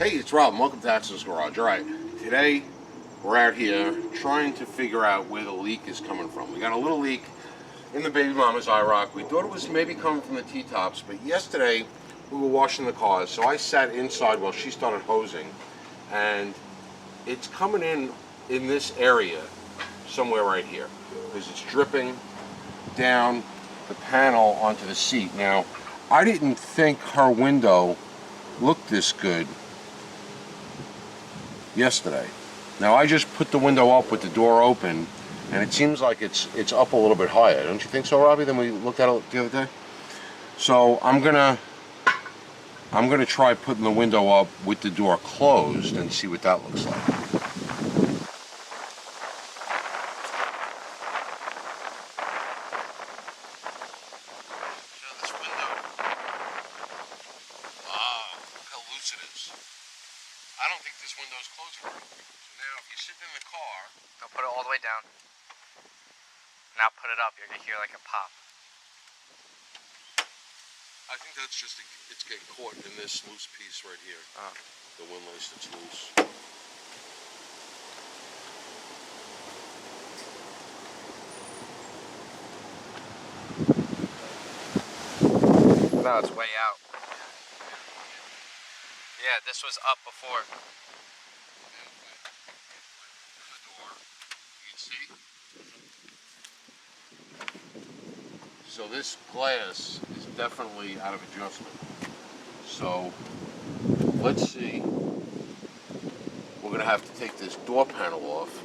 Hey, it's Rob. Welcome to Access Garage. All right, today we're out here trying to figure out where the leak is coming from. We got a little leak in the baby mama's IROC. We thought it was maybe coming from the T-tops, but yesterday we were washing the cars, so I sat inside while she started hosing, and it's coming in this area somewhere right here because it's dripping down the panel onto the seat. Now, I didn't think her window looked this good yesterday. Now I just put the window up with the door open, and it seems like it's up a little bit higher. Don't you think so, Robbie, than we looked at it the other day? So I'm gonna try putting the window up with the door closed and see what that looks like. This window. Wow, look how loose it is. I don't think this window is closing right. So now if you're sitting in the car... Don't put it all the way down. Now put it up, you're going to hear like a pop. I think that's just, it's getting caught in this loose piece right here. The windlace that's loose. No, it's way out. Yeah, this was up before. The door, you can see. So this glass is definitely out of adjustment. So let's see. We're gonna have to take this door panel off,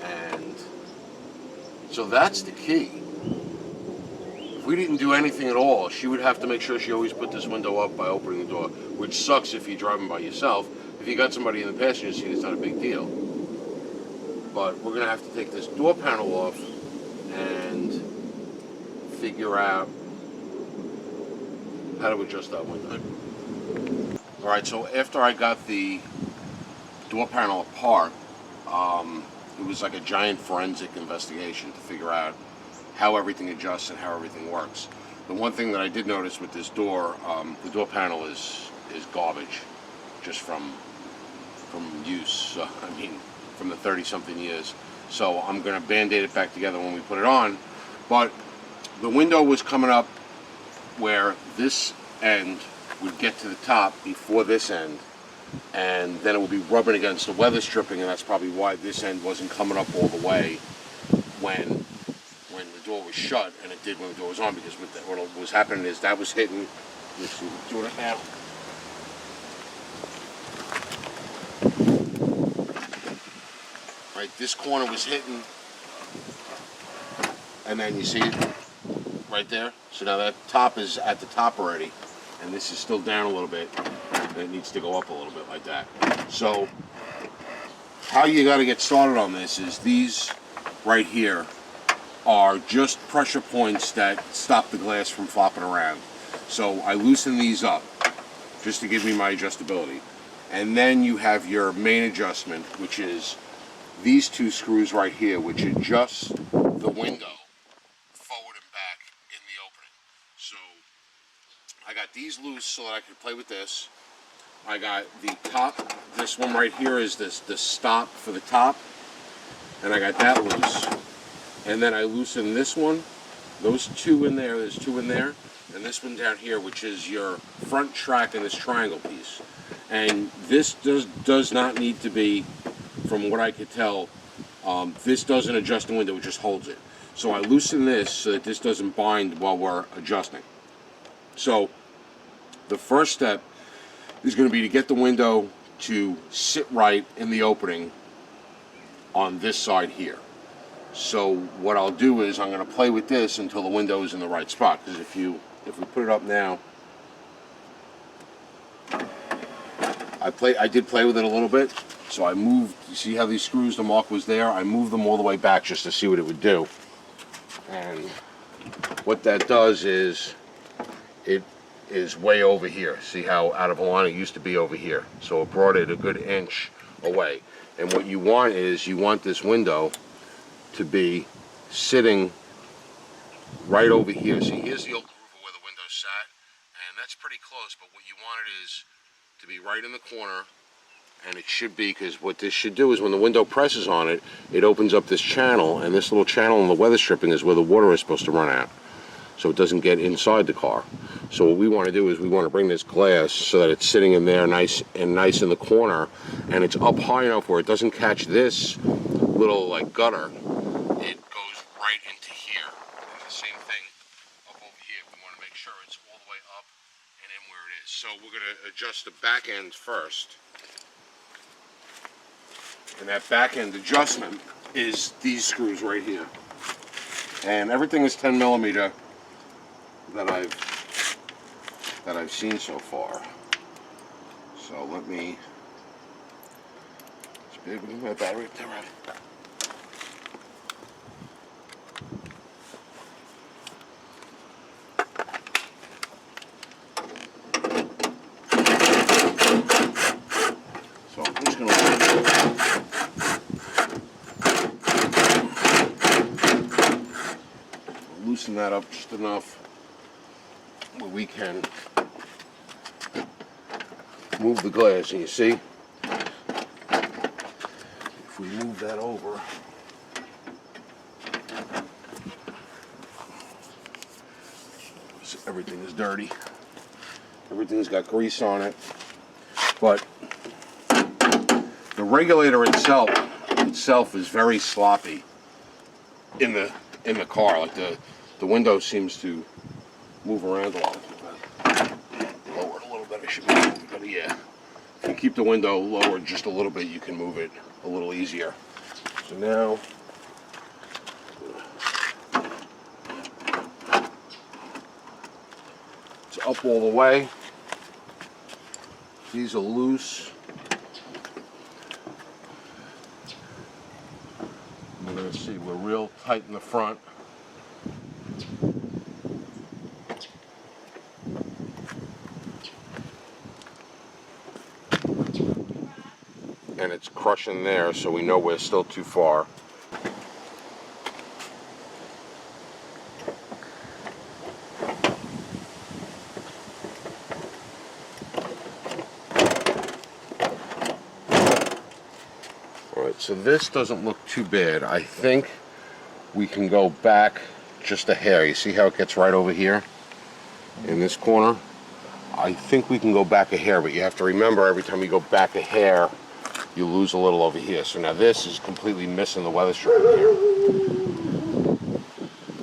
and so that's the key. If we didn't do anything at all, she would have to make sure she always put this window up by opening the door, which sucks if you're driving by yourself. If you got somebody in the passenger seat, it's not a big deal. But we're gonna have to take this door panel off and figure out how to adjust that window. All right, so after I got the door panel apart, it was like a giant forensic investigation to figure out how everything adjusts and how everything works. The one thing that I did notice with this door, the door panel is garbage, just from use. I mean, from the 30-something years. So I'm going to band-aid it back together when we put it on. But the window was coming up where this end would get to the top before this end, and then it would be rubbing against the weather stripping, and that's probably why this end wasn't coming up all the way when the door was shut, and it did when the door was on, because what was happening is that was hitting. Let's see, do it now. Right, this corner was hitting, and then you see it right there. So now that top is at the top already, and this is still down a little bit, and it needs to go up a little bit like that. So how you got to get started on this is these right here are just pressure points that stop the glass from flopping around. So I loosen these up just to give me my adjustability. And then you have your main adjustment, which is these two screws right here, which adjusts the window forward and back in the opening. So I got these loose so that I can play with this. I got the top, this one right here is the stop for the top, and I got that loose. And then I loosen this one, those two in there, there's two in there, and this one down here, which is your front track in this triangle piece. And this does not need to be, from what I could tell, this doesn't adjust the window, it just holds it. So I loosen this so that this doesn't bind while we're adjusting. So the first step is going to be to get the window to sit right in the opening on this side here. So what I'll do is I'm going to play with this until the window is in the right spot, because if we put it up now, I did play with it a little bit. So I moved, you see how these screws, the mark was there, I moved them all the way back just to see what it would do. And what that does is, it is way over here. See how out of line it used to be over here. So it brought it a good inch away. And what you want is, you want this window to be sitting right over here. See, here's the old groove of where the window sat, and that's pretty close, but what you want it is to be right in the corner, and it should be, because what this should do is when the window presses on it, it opens up this channel, and this little channel in the weather stripping is where the water is supposed to run out, so it doesn't get inside the car. So what we want to do is we want to bring this glass so that it's sitting in there nice in the corner, and it's up high enough where it doesn't catch this little like gutter. It goes right into here. And the same thing up over here. We want to make sure it's all the way up and in where it is. So we're going to adjust the back end first. And that back end adjustment is these screws right here. And everything is 10 millimeter that I've seen so far. So let me, my battery up there, right? So I'm just going to loosen that up just enough where we can move the glass, and you see, if we move that over, so everything is dirty, everything's got grease on it, but the regulator itself is very sloppy in the car. Like the window seems to move around a lot. Lower it a little bit, I should be able to, but yeah. If you keep the window lowered just a little bit, you can move it a little easier. So now, it's up all the way. These are loose. We're going to see, we're real tight in the front. And it's crushing there, so we know we're still too far. Alright, so this doesn't look too bad. I think we can go back just a hair. You see how it gets right over here in this corner? I think we can go back a hair, but you have to remember every time you go back a hair, you lose a little over here. So now this is completely missing the weather stripping here.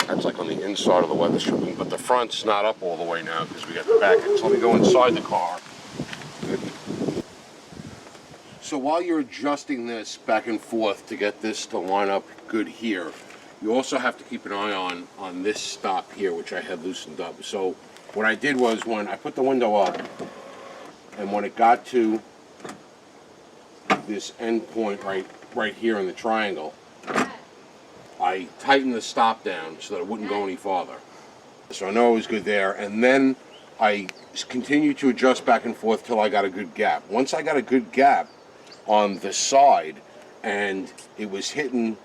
That's like on the inside of the weather stripping, but the front's not up all the way now because we got the back end. So let me go inside the car. So while you're adjusting this back and forth to get this to line up good here, you also have to keep an eye on this stop here, which I had loosened up. So what I did was, when I put the window up, and when it got to this end point right here in the triangle, I tightened the stop down so that it wouldn't go any farther. So I know it was good there, and then I continued to adjust back and forth till I got a good gap. Once I got a good gap on the side, and it was hitting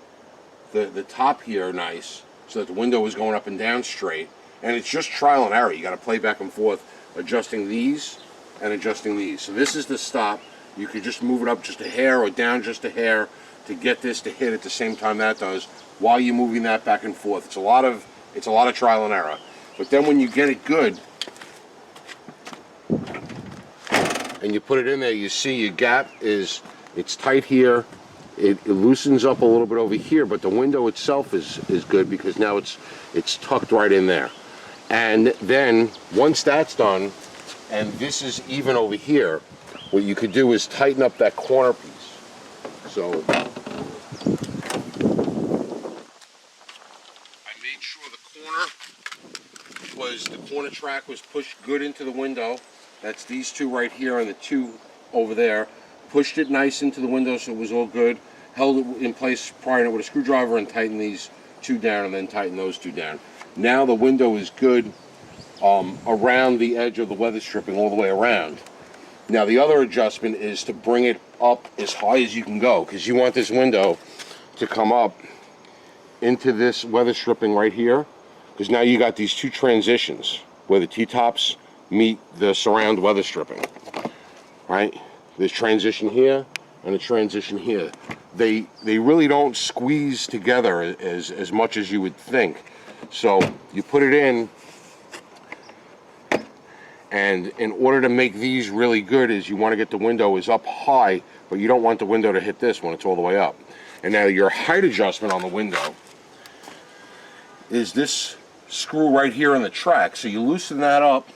the top here nice, so that the window was going up and down straight, and it's just trial and error. You got to play back and forth, adjusting these and adjusting these. So this is the stop. You could just move it up just a hair or down just a hair to get this to hit at the same time that does, while you're moving that back and forth. It's a lot of trial and error. But then when you get it good and you put it in there, you see your gap it's tight here. It loosens up a little bit over here, but the window itself is good because now it's tucked right in there. And then once that's done, and this is even over here, what you could do is tighten up that corner piece. So I made sure the corner track was pushed good into the window. That's these two right here and the two over there. Pushed it nice into the window so it was all good. Held it in place, prying it with a screwdriver, and tightened these two down, and then tightened those two down. Now the window is good around the edge of the weather stripping all the way around. Now the other adjustment is to bring it up as high as you can go, because you want this window to come up into this weather stripping right here, because now you got these two transitions where the T-tops meet the surround weather stripping. right? There's transition here and a transition here. They really don't squeeze together as much as you would think. So you put it in, and in order to make these really good is you want to get the window is up high, but you don't want the window to hit this when it's all the way up. And now your height adjustment on the window is this screw right here on the track. So you loosen that up,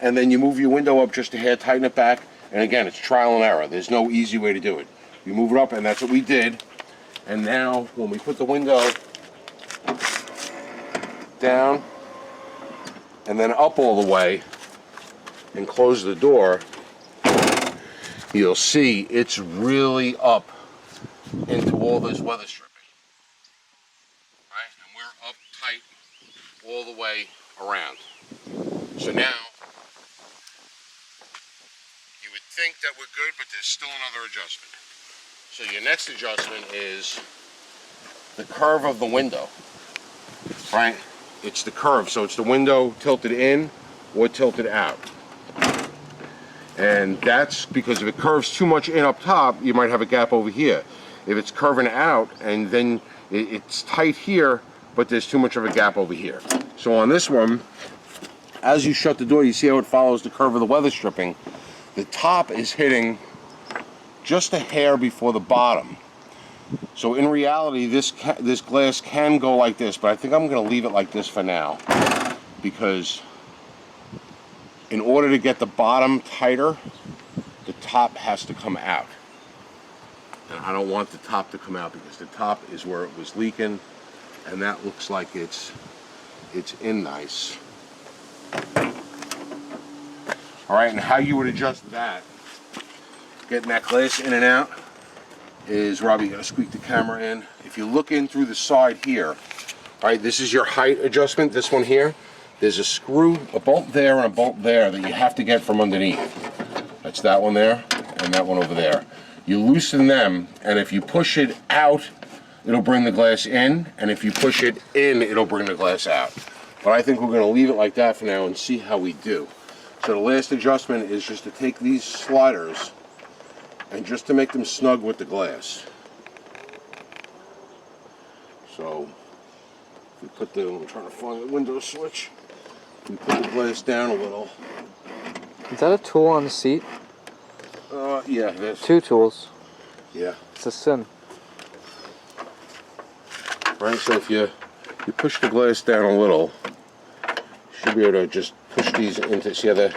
and then you move your window up just a hair, tighten it back, and again, it's trial and error. There's no easy way to do it. You move it up, and that's what we did. And now, when we put the window down and then up all the way and close the door, you'll see it's really up into all this weather stripping. Right? And we're up tight all the way around. So now, you would think that we're good, but there's still another adjustment. So your next adjustment is the curve of the window, right? It's the curve, so it's the window tilted in or tilted out. And that's because if it curves too much in up top, you might have a gap over here. If it's curving out and then it's tight here, but there's too much of a gap over here. So on this one, as you shut the door, you see how it follows the curve of the weather stripping. The top is hitting just a hair before the bottom. So in reality, this glass can go like this, but I think I'm going to leave it like this for now, because in order to get the bottom tighter, the top has to come out. And I don't want the top to come out because the top is where it was leaking, and that looks like it's in nice. All right, and how you would adjust that, getting that glass in and out, is, Robbie, you gotta squeak the camera in. If you look in through the side here, right, this is your height adjustment, this one here. There's a screw, a bolt there and a bolt there that you have to get from underneath. That's that one there and that one over there. You loosen them, and if you push it out, it'll bring the glass in, and if you push it in, it'll bring the glass out. But I think we're gonna leave it like that for now and see how we do. So the last adjustment is just to take these sliders and just to make them snug with the glass. So if we put the, I'm trying to find the window switch. We put the glass down a little. Is that a tool on the seat? Yeah, it is. 2 tools. Yeah. It's a sin. Right, so if you push the glass down a little, you should be able to just push these into, see how the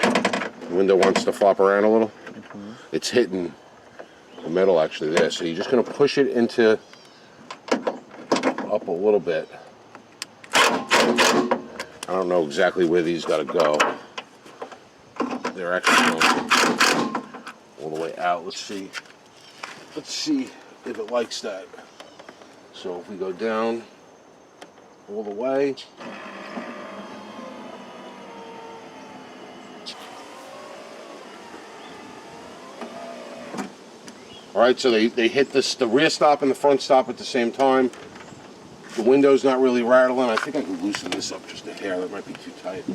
window wants to flop around a little? Mm-hmm. It's hitting the metal actually there, so you're just going to push it into up a little bit. I don't know exactly where these got to go. They're actually going all the way out. Let's see if it likes that. So if we go down all the way, all right, so they hit the rear stop and the front stop at the same time. The window's not really rattling. I think I can loosen this up just a hair. That might be too tight.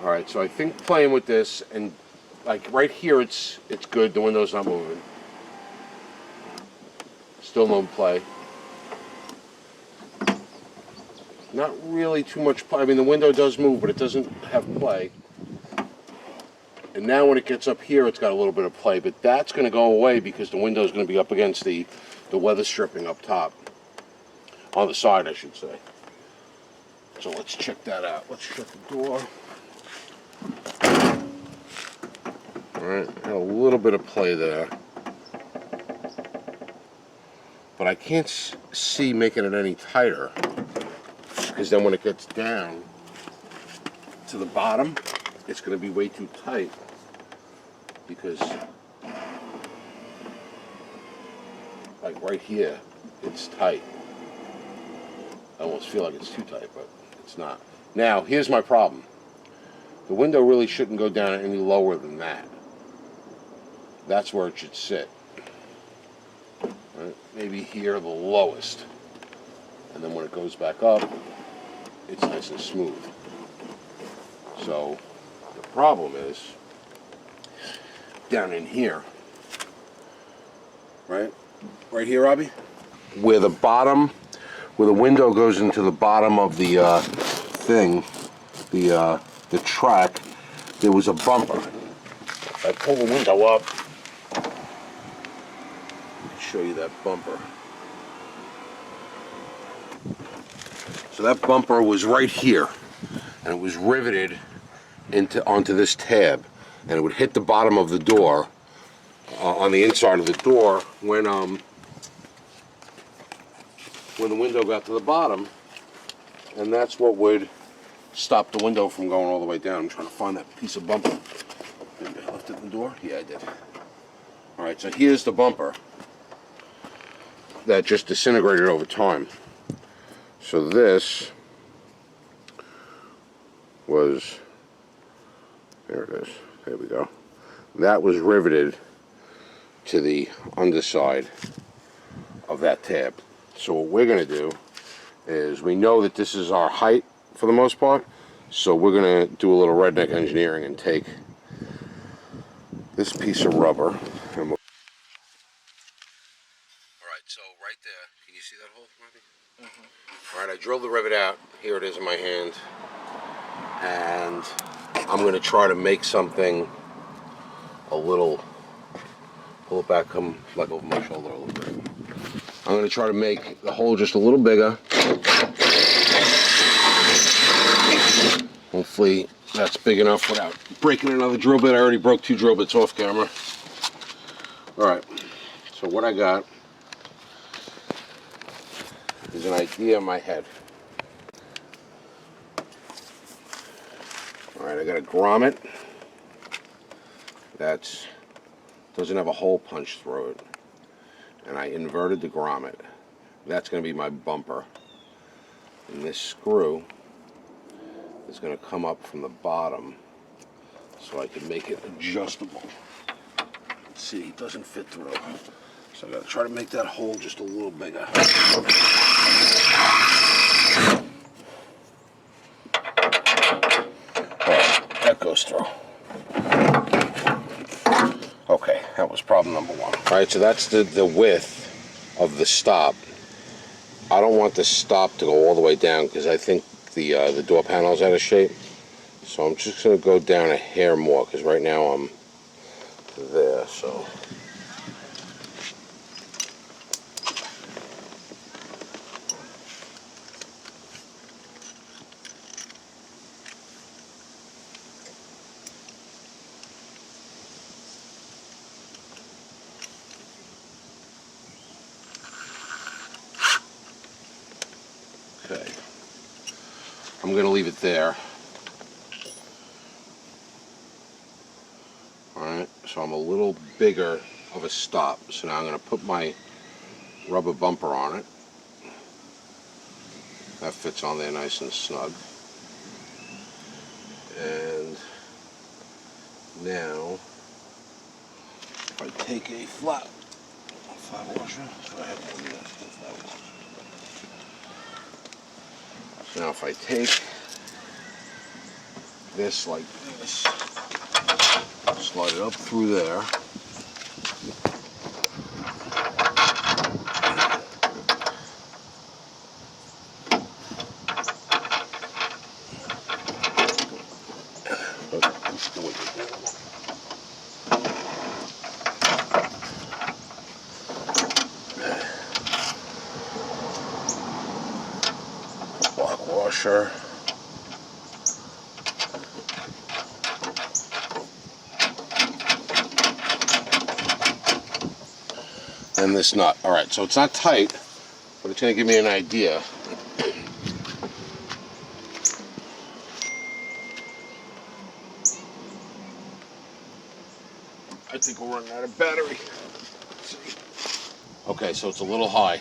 All right, so I think playing with this, and like right here, it's good. The window's not moving. Still no play. Not really too much play. I mean, the window does move, but it doesn't have play. And now when it gets up here, it's got a little bit of play, but that's going to go away because the window's going to be up against the weather stripping up top. On the side, I should say. So let's check that out. Let's shut the door. Alright, had a little bit of play there. But I can't see making it any tighter, because then when it gets down to the bottom, it's going to be way too tight. because like right here, it's tight. I almost feel like it's too tight, but it's not. Now, here's my problem. The window really shouldn't go down any lower than that. That's where it should sit. Right? Maybe here, the lowest. And then when it goes back up, it's nice and smooth. So, the problem is, down in here, right? Right here, Robbie? Where the bottom, where the window goes into the bottom of the thing, the track, there was a bumper. If I pull the window up, show you that bumper. So that bumper was right here, and it was riveted onto this tab, and it would hit the bottom of the door on the inside of the door when the window got to the bottom, and that's what would stop the window from going all the way down. I'm trying to find that piece of bumper. Maybe I left it in the door? Yeah, I did. All right, so here's the bumper that just disintegrated over time. So this was, there it is, there we go. That was riveted to the underside of that tab. So what we're going to do is, we know that this is our height for the most part, so we're going to do a little redneck engineering and take this piece of rubber and we'll... Alright, so right there, can you see that hole, Marty? Mm-hmm. Alright, I drilled the rivet out. Here it is in my hand. And I'm going to try to make something a little, pull it back, come like over my shoulder a little bit. I'm going to try to make the hole just a little bigger. Hopefully that's big enough without breaking another drill bit. I already broke 2 drill bits off camera. Alright, so what I got is an idea in my head. Alright, I got a grommet that doesn't have a hole punched through it. And I inverted the grommet. That's going to be my bumper. And this screw is going to come up from the bottom so I can make it adjustable. Let's see, it doesn't fit through. So I got to try to make that hole just a little bigger. That goes through. Okay, that was problem number 1. Alright, so that's the width of the stop. I don't want the stop to go all the way down because I think the door panel is out of shape. So I'm just going to go down a hair more because right now I'm there, so... Okay, I'm going to leave it there. Alright, so I'm a little bigger of a stop. So now I'm going to put my rubber bumper on it. That fits on there nice and snug. And now, if I take a flat washer, so I have one of those flat washers. Now if I take this like this, slide it up through there, block washer. And this nut. Alright, so it's not tight, but it's going to give me an idea. think we're running out of battery here. Let's see. Okay, so it's a little high.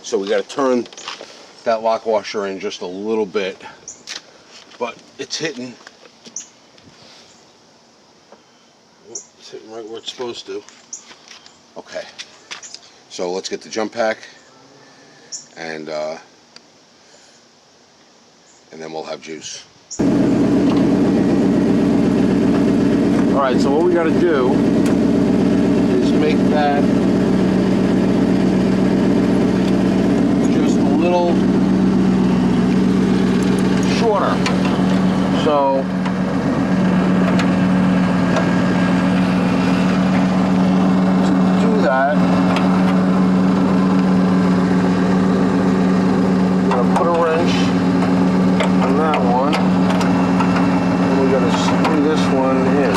So we got to turn that lock washer in just a little bit, but it's hitting. It's hitting right where it's supposed to. Okay, so let's get the jump pack, and then we'll have juice. All right, so what we got to do is make that just a little shorter. So to do that, I'm gonna put a wrench on that one, and we're gonna screw this one in.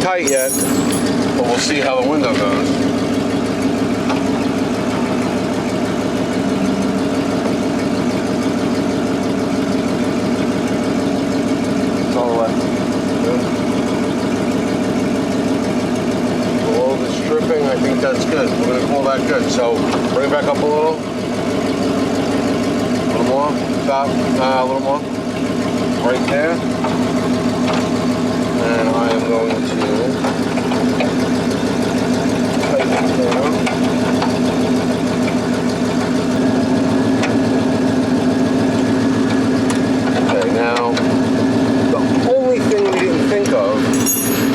Tight yet, but we'll see how the window goes. It's all right. Good. Below the stripping, I think that's good. We're going to call that good. So bring it back up a little. A little more. Stop. A little more. Right there. And I am going to tighten it down. Okay, now the only thing we didn't think of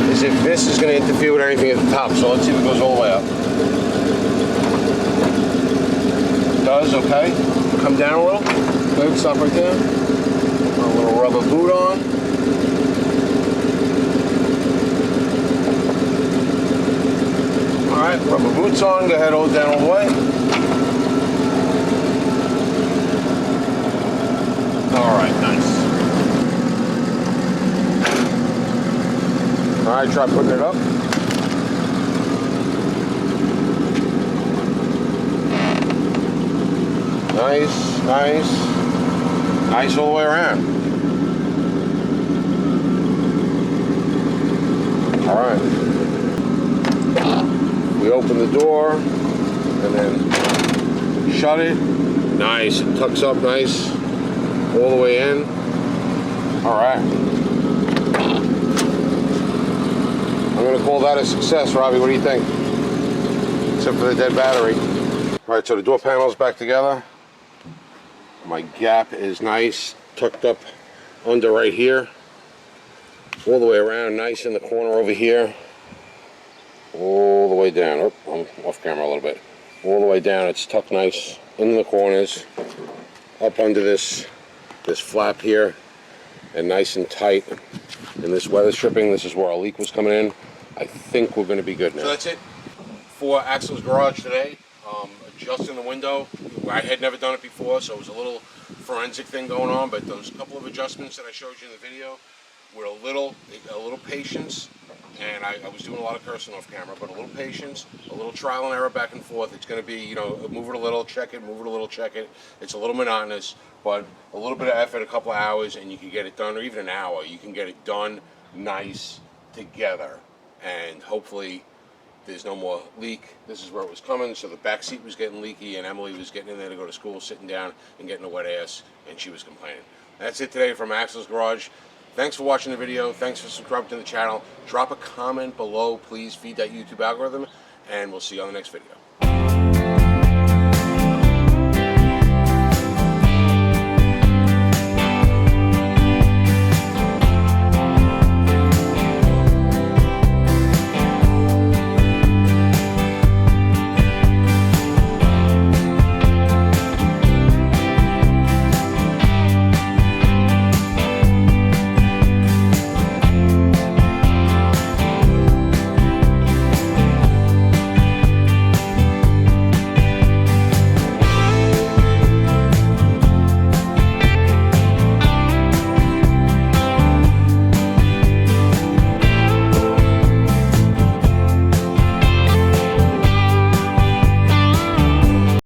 is if this is going to interfere with anything at the top. So let's see if it goes all the way up. It does, okay. Come down a little. Good, stop right there. Put a little rubber boot on. Alright, rubber boots on, go ahead, hold down all the way. Alright, nice. Alright, try putting it up. Nice, nice. Nice all the way around. Alright. We open the door and then shut it. Nice, it tucks up nice all the way in. All right. I'm gonna call that a success, Robbie. What do you think? Except for the dead battery. All right, so the door panel's back together. My gap is nice, tucked up under right here. All the way around, nice in the corner over here. All the way down. Oh, I'm off camera a little bit. All the way down, it's tucked nice in the corners, up under this flap here, and nice and tight. And this weather stripping, this is where our leak was coming in. I think we're going to be good now. So that's it for Axel's Garage today. Adjusting the window. I had never done it before, so it was a little forensic thing going on, but those couple of adjustments that I showed you in the video were a little patience. And I was doing a lot of cursing off camera, but a little patience, a little trial and error back and forth. It's going to be, you know, move it a little, check it, move it a little, check it. It's a little monotonous, but a little bit of effort, a couple of hours, and you can get it done, or even an hour. You can get it done nice together, and hopefully there's no more leak. This is where it was coming, so the back seat was getting leaky, and Emily was getting in there to go to school, sitting down and getting a wet ass, and she was complaining. That's it today from Axel's Garage. Thanks for watching the video. Thanks for subscribing to the channel. Drop a comment below, please. Feed that YouTube algorithm, and we'll see you on the next video.